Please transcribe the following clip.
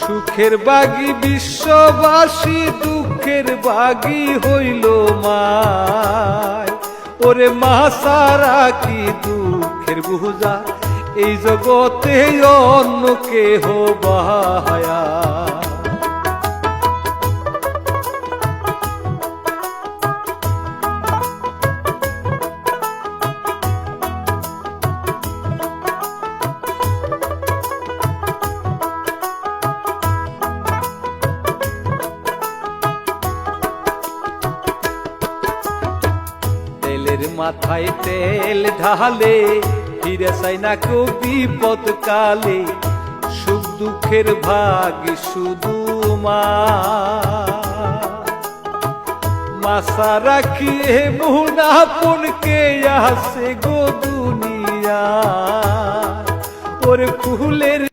সুখের বাগী বিশ্ববাসী, দুঃখের বাগী হইল মায়। ওরে মা সারা কি দুঃখের বুঝা এই জগতে অন্য কেহ বাহায়া। তেলের মাথায় তেল ঢালে, ফিরে চাই না কেউ বিপদ কালে। সুখ দুঃখের ভাগ শুধু মা, মাসা রাখি মুনাপন কে আছে গো দুনিয়া। ওর ফুলের